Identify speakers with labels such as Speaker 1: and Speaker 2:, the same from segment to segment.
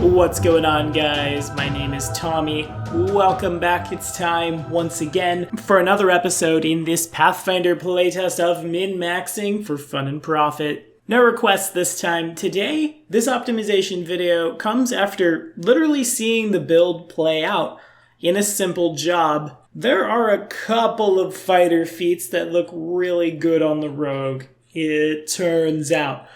Speaker 1: What's going on, guys? My name is Tommy. Welcome back. It's time once again for another episode in this Pathfinder playtest of min-maxing for fun and profit. No requests this time. Today, this optimization video comes after literally seeing the build play out in a simple job. There are a couple of fighter feats that look really good on the rogue, it turns out.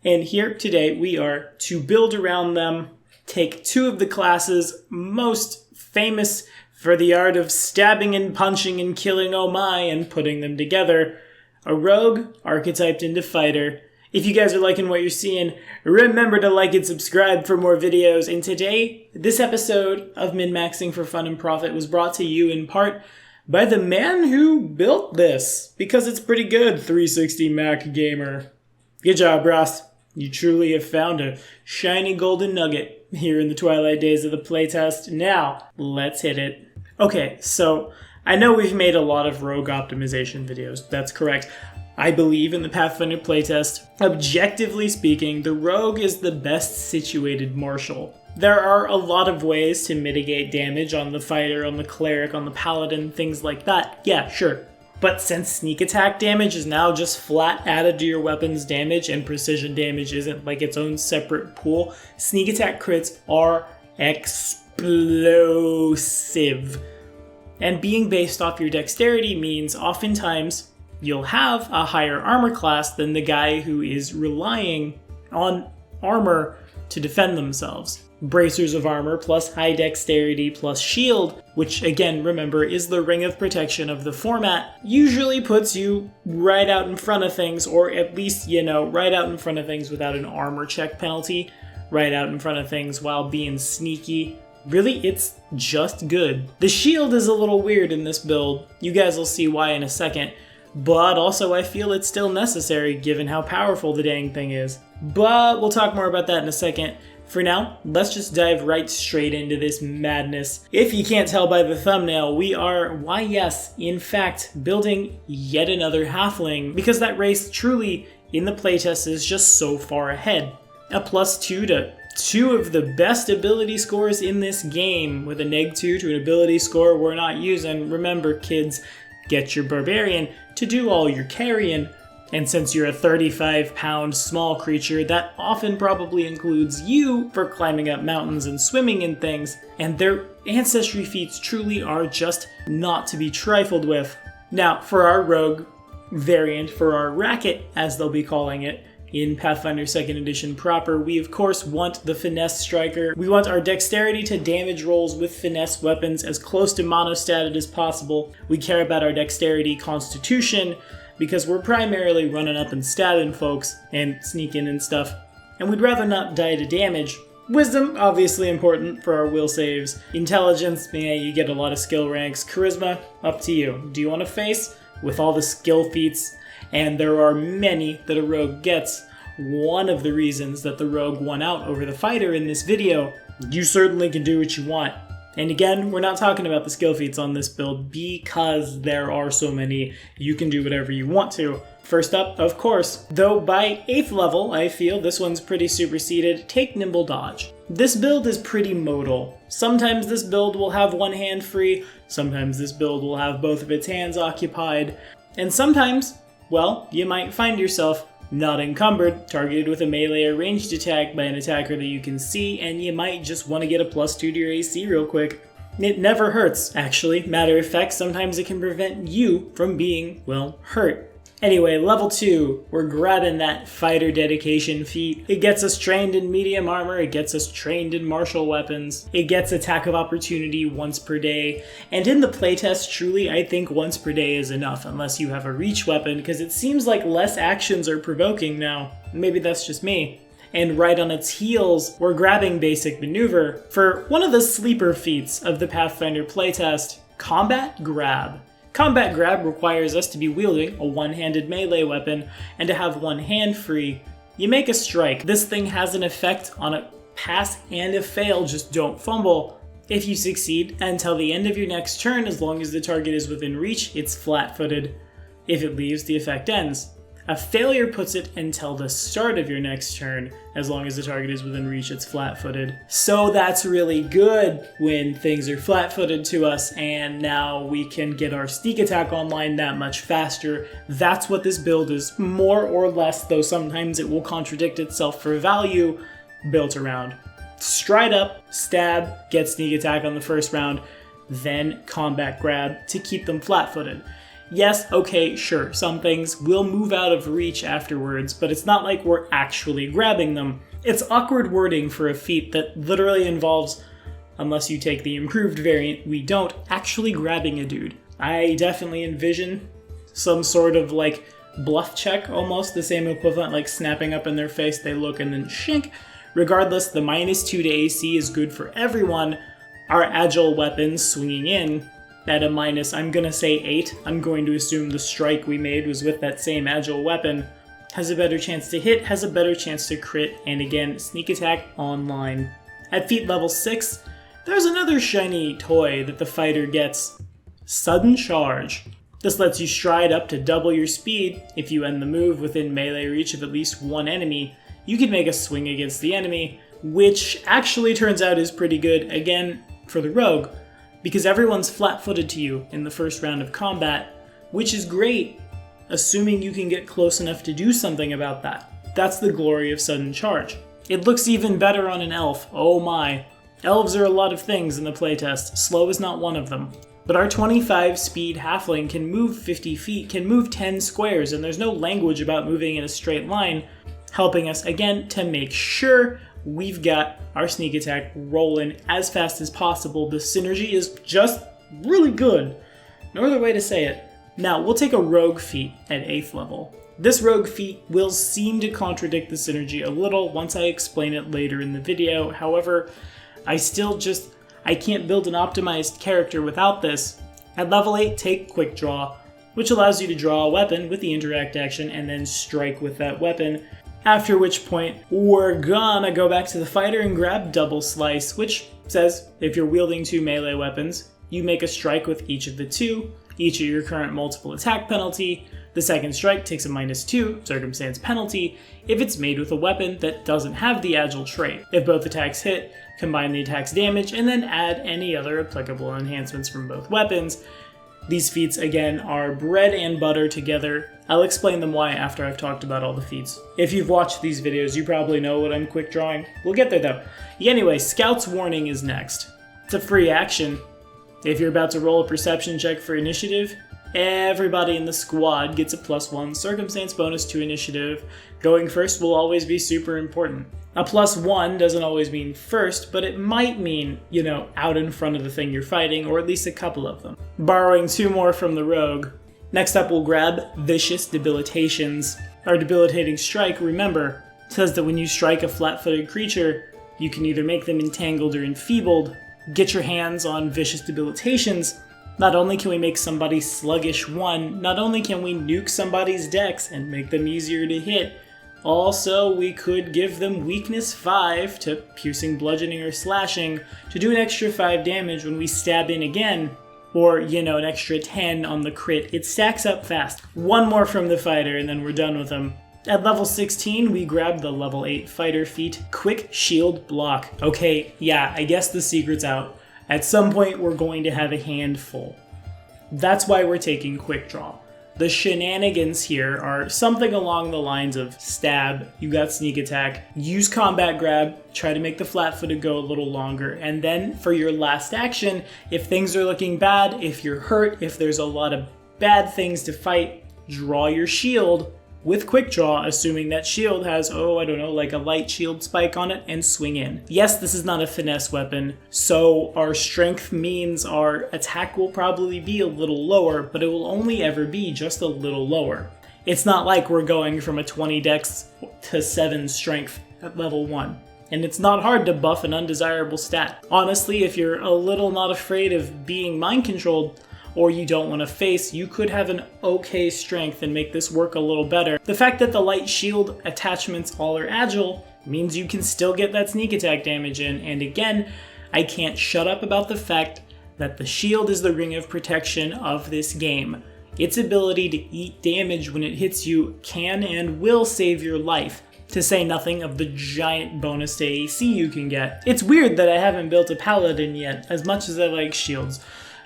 Speaker 1: And here today we are to build around them, take two of the classes most famous for the art of stabbing and punching and killing oh my and putting them together. A rogue archetyped into fighter. If you guys are liking what you're seeing, remember to like and subscribe for more videos. And today, this episode of Min-Maxing for Fun and Profit was brought to you in part by the man who built this, because it's pretty good, 360 Mac Gamer. Good job, Ross. You truly have found a shiny golden nugget here in the twilight days of the playtest. Now, let's hit it. Okay, so I know we've made a lot of rogue optimization videos. That's correct. I believe in the Pathfinder playtest. Objectively speaking, the rogue is the best situated martial. There are a lot of ways to mitigate damage on the fighter, on the cleric, on the paladin, things like that. Yeah, sure. But since sneak attack damage is now just flat added to your weapon's damage and precision damage isn't like its own separate pool, sneak attack crits are explosive. And being based off your dexterity means oftentimes you'll have a higher armor class than the guy who is relying on armor to defend themselves. Bracers of armor plus high dexterity plus shield, which again, remember, is the ring of protection of the format, usually puts you right out in front of things, or at least, right out in front of things without an armor check penalty, right out in front of things while being sneaky. Really, it's just good. The shield is a little weird in this build. You guys will see why in a second. But also I feel it's still necessary given how powerful the dang thing is. But we'll talk more about that in a second. For now, let's just dive right straight into this madness. If you can't tell by the thumbnail, we are, why yes, in fact, building yet another halfling, because that race truly, in the playtest, is just so far ahead. A +2 to two of the best ability scores in this game, with a -2 to an ability score we're not using. Remember, kids, get your barbarian to do all your carrying. And since you're a 35-pound small creature, that often probably includes you for climbing up mountains and swimming in things, and their ancestry feats truly are just not to be trifled with. Now, for our rogue variant, for our racket, as they'll be calling it, in Pathfinder 2nd Edition proper, we of course want the finesse striker. We want our dexterity to damage rolls with finesse weapons as close to monostated as possible. We care about our dexterity constitution, because we're primarily running up and stabbing folks and sneaking and stuff, and we'd rather not die to damage. Wisdom, obviously important for our will saves. Intelligence, you get a lot of skill ranks. Charisma, up to you. Do you want to face with all the skill feats? And there are many that a rogue gets. One of the reasons that the rogue won out over the fighter in this video, you certainly can do what you want. And again, we're not talking about the skill feats on this build because there are so many, you can do whatever you want to. First up, of course, though by 8th level, I feel this one's pretty superseded, take Nimble Dodge. This build is pretty modal. Sometimes this build will have one hand free, sometimes this build will have both of its hands occupied, and sometimes, well, you might find yourself not encumbered, targeted with a melee or ranged attack by an attacker that you can see, and you might just want to get a +2 to your AC real quick. It never hurts, actually. Matter of fact, sometimes it can prevent you from being, well, hurt. Anyway, level 2, we're grabbing that fighter dedication feat. It gets us trained in medium armor, it gets us trained in martial weapons, it gets attack of opportunity once per day, and in the playtest, truly, I think once per day is enough, unless you have a reach weapon, because it seems like less actions are provoking now. Maybe that's just me. And right on its heels, we're grabbing basic maneuver for one of the sleeper feats of the Pathfinder playtest, Combat Grab. Combat Grab requires us to be wielding a one-handed melee weapon and to have one hand free. You make a strike. This thing has an effect on a pass and a fail, just don't fumble. If you succeed, until the end of your next turn, as long as the target is within reach, it's flat-footed. If it leaves, the effect ends. A failure puts it until the start of your next turn. As long as the target is within reach, it's flat-footed. So that's really good when things are flat-footed to us, and now we can get our sneak attack online that much faster. That's what this build is, more or less, though sometimes it will contradict itself for value, built around. Stride up, stab, get sneak attack on the first round, then combat grab to keep them flat-footed. Yes, okay, sure, some things will move out of reach afterwards, but it's not like we're actually grabbing them. It's awkward wording for a feat that literally involves, unless you take the improved variant, we don't, actually grabbing a dude. I definitely envision some sort of like bluff check, almost the same equivalent, like snapping up in their face, they look and then shink. Regardless, the -2 to AC is good for everyone. Our agile weapons swinging in at a minus, I'm gonna say 8. I'm going to assume the strike we made was with that same agile weapon. Has a better chance to hit, has a better chance to crit, and again, sneak attack online. At feat level 6, there's another shiny toy that the fighter gets. Sudden Charge. This lets you stride up to double your speed. If you end the move within melee reach of at least one enemy, you can make a swing against the enemy, which actually turns out is pretty good, again, for the rogue, because everyone's flat-footed to you in the first round of combat, which is great, assuming you can get close enough to do something about that. That's the glory of Sudden Charge. It looks even better on an elf, oh my. Elves are a lot of things in the playtest, slow is not one of them. But our 25 speed halfling can move 50 feet, can move 10 squares, and there's no language about moving in a straight line, helping us again to make sure we've got our sneak attack rolling as fast as possible. The synergy is just really good. No other way to say it. Now, we'll take a rogue feat at 8th level. This rogue feat will seem to contradict the synergy a little once I explain it later in the video. However, I can't build an optimized character without this. At level 8, take Quick Draw, which allows you to draw a weapon with the interact action and then strike with that weapon. After which point, we're gonna go back to the fighter and grab Double Slice, which says if you're wielding 2 melee weapons, you make a strike with each of the 2, each of your current multiple attack penalty. The second strike takes a -2 circumstance penalty if it's made with a weapon that doesn't have the agile trait. If both attacks hit, combine the attack's damage and then add any other applicable enhancements from both weapons. These feats, again, are bread and butter together. I'll explain them why after I've talked about all the feats. If you've watched these videos, you probably know what I'm quick drawing. We'll get there though. Anyway, Scout's Warning is next. It's a free action. If you're about to roll a perception check for initiative, everybody in the squad gets a +1 circumstance bonus to initiative. Going first will always be super important. A +1 doesn't always mean first, but it might mean, out in front of the thing you're fighting, or at least a couple of them. Borrowing 2 more from the rogue. Next up, we'll grab Vicious Debilitations. Our debilitating strike, remember, says that when you strike a flat-footed creature, you can either make them entangled or enfeebled. Get your hands on Vicious Debilitations. Not only can we make somebody sluggish 1, not only can we nuke somebody's dex and make them easier to hit, also we could give them weakness 5 to piercing, bludgeoning, or slashing to do an extra 5 damage when we stab in again, or, an extra 10 on the crit. It stacks up fast. 1 more from the fighter and then we're done with them. At level 16, we grab the level 8 fighter feat, Quick Shield Block. Okay, yeah, I guess the secret's out. At some point, we're going to have a hand full. That's why we're taking Quick Draw. The shenanigans here are something along the lines of stab, you got sneak attack, use combat grab, try to make the flat-footed go a little longer, and then for your last action, if things are looking bad, if you're hurt, if there's a lot of bad things to fight, draw your shield with Quick Draw, assuming that shield has, like a light shield spike on it, and swing in. Yes, this is not a finesse weapon, so our strength means our attack will probably be a little lower, but it will only ever be just a little lower. It's not like we're going from a 20 dex to 7 strength at level 1. And it's not hard to buff an undesirable stat. Honestly, if you're a little not afraid of being mind-controlled, or you don't want to face, you could have an okay strength and make this work a little better. The fact that the light shield attachments all are agile means you can still get that sneak attack damage in, and again, I can't shut up about the fact that the shield is the ring of protection of this game. its ability to eat damage when it hits you can and will save your life, to say nothing of the giant bonus to AC you can get. It's weird that I haven't built a paladin yet, as much as I like shields.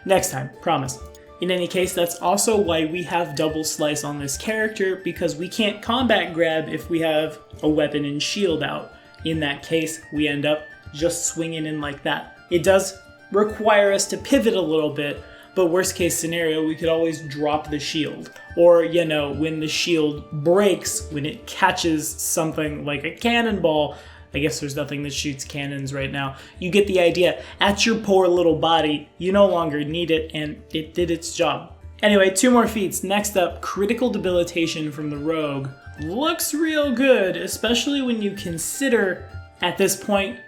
Speaker 1: Next time, promise. In any case, that's also why we have double slice on this character, because we can't combat grab if we have a weapon and shield out. In that case, we end up just swinging in like that. It does require us to pivot a little bit, but worst case scenario, we could always drop the shield. Or, you know, when the shield breaks, when it catches something like a cannonball, I guess there's nothing that shoots cannons right now. You get the idea. At your poor little body, you no longer need it, and it did its job. Anyway, 2 more feats. Next up, critical debilitation from the rogue. Looks real good, especially when you consider, at this point,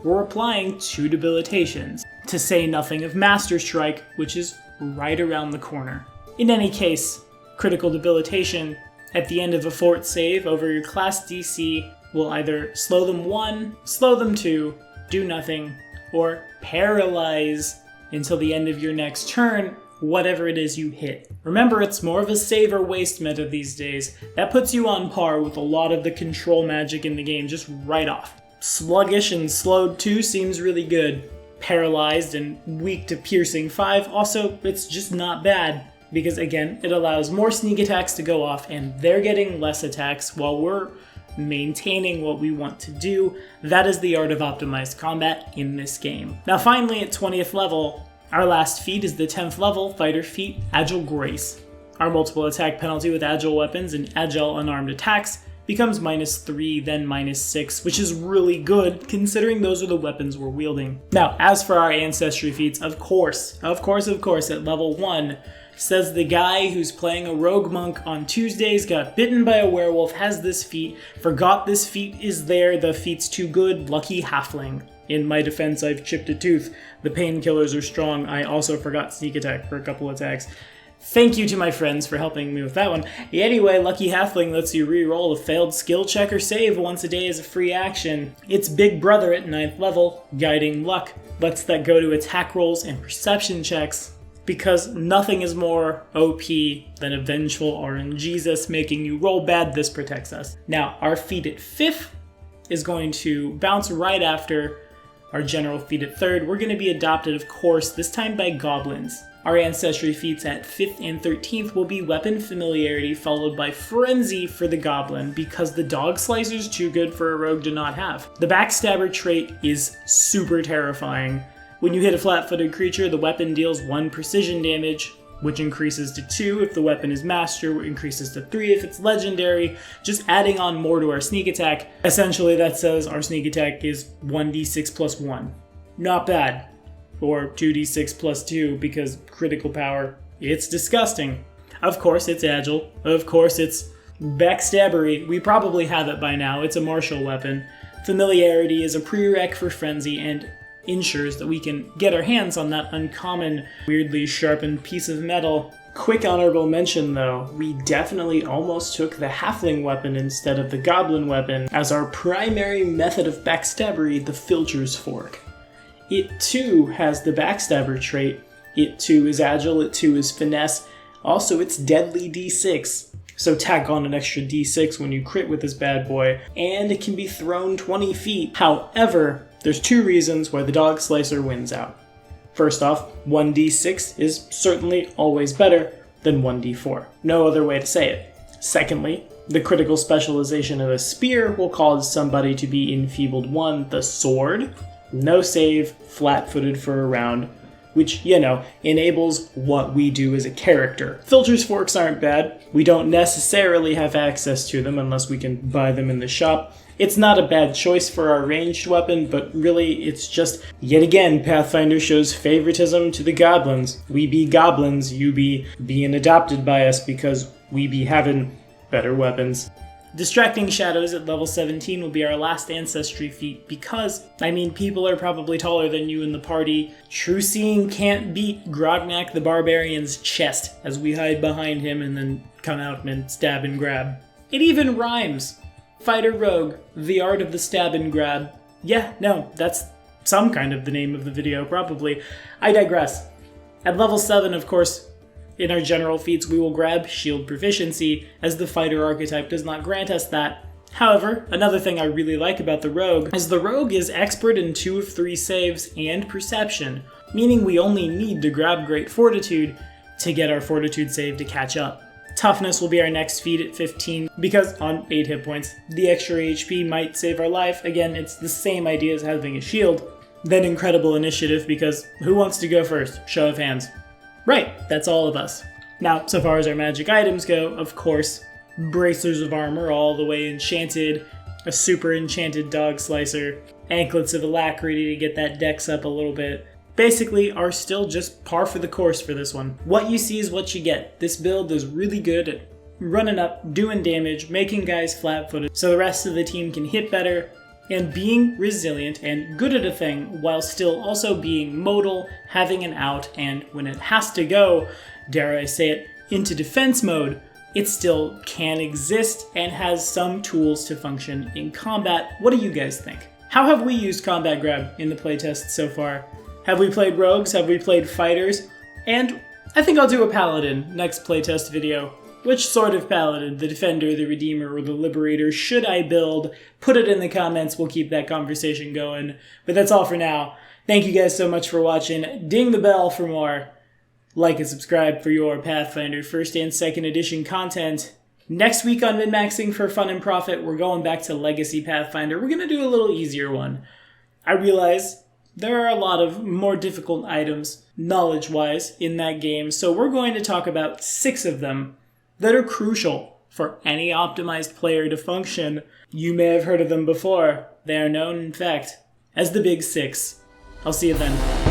Speaker 1: we're applying 2 debilitations. To say nothing of Master Strike, which is right around the corner. In any case, critical debilitation at the end of a fort save over your class DC will either slow them 1, slow them 2, do nothing, or paralyze until the end of your next turn, whatever it is you hit. Remember, it's more of a save or waste meta these days. That puts you on par with a lot of the control magic in the game, just right off. Sluggish and slowed 2 seems really good. Paralyzed and weak to piercing 5, also, it's just not bad. Because again, it allows more sneak attacks to go off, and they're getting less attacks while we're maintaining what we want to do. That is the art of optimized combat in this game. Now finally, at 20th level, our last feat is the 10th level fighter feat, Agile Grace. Our multiple attack penalty with agile weapons and agile unarmed attacks becomes -3, then -6, which is really good considering those are the weapons we're wielding. Now, as for our Ancestry feats, of course, at level 1, says the guy who's playing a rogue monk on Tuesdays, got bitten by a werewolf, has this feat, forgot this feat is there, the feat's too good, lucky halfling. In my defense, I've chipped a tooth. The painkillers are strong. I also forgot sneak attack for a couple attacks. Thank you to my friends for helping me with that one. Anyway, Lucky Halfling lets you re-roll a failed skill check or save once a day as a free action. It's Big Brother at 9th level, Guiding Luck, lets that go to attack rolls and perception checks, because nothing is more OP than a vengeful RNGesus making you roll bad. This protects us. Now, our feat at 5th is going to bounce right after our general feat at 3rd. We're going to be adopted, of course, this time by goblins. Our Ancestry feats at 5th and 13th will be Weapon Familiarity followed by Frenzy for the Goblin, because the Dog Slicer's too good for a rogue to not have. The Backstabber trait is super terrifying. When you hit a flat-footed creature, the weapon deals 1 precision damage, which increases to 2 if the weapon is Master, which increases to 3 if it's Legendary, just adding on more to our sneak attack. Essentially, that says our sneak attack is 1d6 plus 1. Not bad. Or 2d6 plus 2, because critical power, it's disgusting. Of course, it's agile. Of course, it's backstabbery. We probably have it by now. It's a martial weapon. Familiarity is a prereq for Frenzy and ensures that we can get our hands on that uncommon, weirdly sharpened piece of metal. Quick honorable mention though, we definitely almost took the halfling weapon instead of the goblin weapon as our primary method of backstabbery, the Filcher's Fork. It too has the backstabber trait, it too is agile, it too is finesse, also it's deadly d6. So tack on an extra d6 when you crit with this bad boy, and it can be thrown 20 feet. However, there's 2 reasons why the Dog Slicer wins out. First off, 1d6 is certainly always better than 1d4. No other way to say it. Secondly, the critical specialization of a spear will cause somebody to be enfeebled 1, the sword. No save, flat-footed for a round, which, you know, enables what we do as a character. Filcher's Forks aren't bad. We don't necessarily have access to them unless we can buy them in the shop. It's not a bad choice for our ranged weapon, but really it's just, yet again, Pathfinder shows favoritism to the goblins. We be goblins, you be being adopted by us because we be having better weapons. Distracting Shadows at level 17 will be our last Ancestry feat because, people are probably taller than you in the party. True Seeing can't beat Grognak the Barbarian's chest as we hide behind him and then come out and stab and grab. It even rhymes. Fighter Rogue, the art of the stab and grab. Yeah, no, that's some kind of the name of the video, probably. I digress. At level 7, of course, In our general feats, we will grab shield proficiency, as the fighter archetype does not grant us that. However, another thing I really like about the rogue is the rogue is expert in 2 of 3 saves and perception, meaning we only need to grab great fortitude to get our fortitude save to catch up. Toughness will be our next feat at 15, because on 8 hit points, the extra HP might save our life. Again, it's the same idea as having a shield. Then incredible initiative, because who wants to go first? Show of hands. Right, that's all of us. Now, so far as our magic items go, of course, bracers of armor all the way enchanted, a super enchanted dog slicer, anklets of alacrity to get that dex up a little bit, basically are still just par for the course for this one. What you see is what you get. This build is really good at running up, doing damage, making guys flat-footed so the rest of the team can hit better, and being resilient and good at a thing while still also being modal, having an out, and when it has to go, dare I say it, into defense mode, it still can exist and has some tools to function in combat. What do you guys think? How have we used combat grab in the playtest so far? Have we played rogues? Have we played fighters? And I think I'll do a paladin next playtest video. Which sort of paladin? The defender, the redeemer, or the liberator should I build? Put it in the comments, we'll keep that conversation going. But that's all for now. Thank you guys so much for watching. Ding the bell for more. Like and subscribe for your Pathfinder 1st and 2nd edition content. Next week on Min-Maxing for Fun and Profit, we're going back to Legacy Pathfinder. We're going to do a little easier one. I realize there are a lot of more difficult items, knowledge-wise, in that game, so we're going to talk about 6 of them that are crucial for any optimized player to function. You may have heard of them before. They are known, in fact, as the Big 6. I'll see you then.